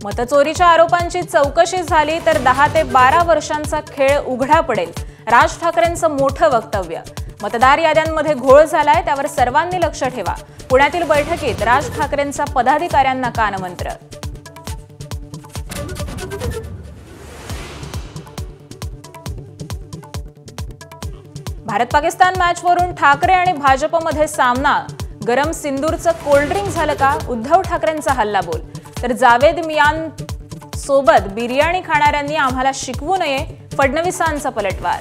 मतचोरीच्या आरोपांची चौकशी झाली तर 10 ते 12 वर्षांचा खेळ उघडा पडेल। राज ठाकरेंचं मोठं वक्तव्य। मतदार याद्यांमध्ये घोळ झालाय, त्यावर सर्वांनी लक्ष ठेवा। पुण्यातील बैठकीत राज ठाकरेंचा पदाधिकाऱ्यांना कानमंत्र। भारत पाकिस्तान मॅचवरून ठाकरे आणि भाजपमध्ये सामना। गरम सिंदूरचं कोल्ड ड्रिंक झालं का? उद्धव ठाकरेंचा हल्लाबोल। तर जावेद मियान सोबत बिर्याणी खाणाऱ्यांनी आम्हाला शिकवू नये, फडणवीसांचा पलटवार।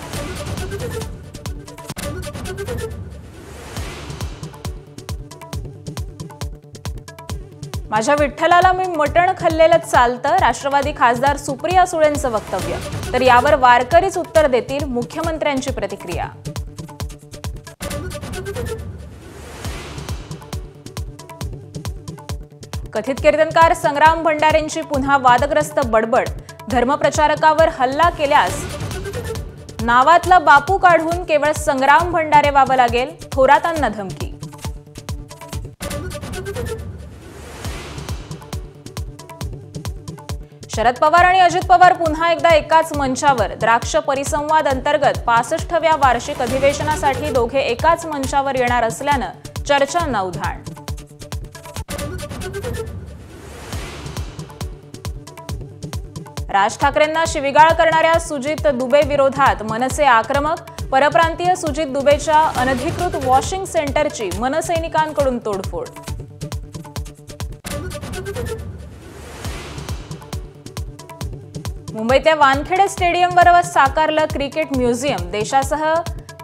माझ्या विठ्ठलाला मी मटण खाल्लेलं चालतं, राष्ट्रवादी खासदार सुप्रिया सुळेंचं वक्तव्य। तर यावर वारकरीच उत्तर देतील, मुख्यमंत्र्यांची प्रतिक्रिया। कथित कीर्तनकार संग्राम भंडारेंची पुन्हा वादग्रस्त बडबड। धर्मप्रचारकावर हल्ला केल्यास नावातला बापू काढून केवळ संग्राम भंडारे व्हावं लागेल, थोरातांना धमकी। शरद पवार आणि अजित पवार पुन्हा एकदा एकाच मंचावर। द्राक्ष परिसंवाद अंतर्गत 65व्या वार्षिक अधिवेशनासाठी दोघे एकाच मंचावर येणार असल्यानं चर्चांना उधाण। राज ठाकरेंना शिवीगाळ करणाऱ्या सुजित दुबे विरोधात मनसे आक्रमक। परप्रांतीय सुजित दुबेच्या अनधिकृत वॉशिंग सेंटरची मनसैनिकांकडून तोडफोड। मुंबईतल्या वानखेडे स्टेडियमवर साकारलं क्रिकेट म्युझियम। देशासह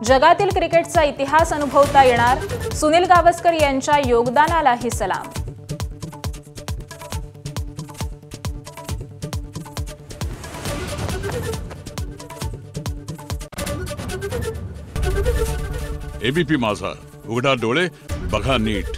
जगातील क्रिकेटचा इतिहास अनुभवता येणार। सुनील गावस्कर यांच्या योगदानालाही सलाम। एबीपी माझा, उघडा डोळे बघा नीट।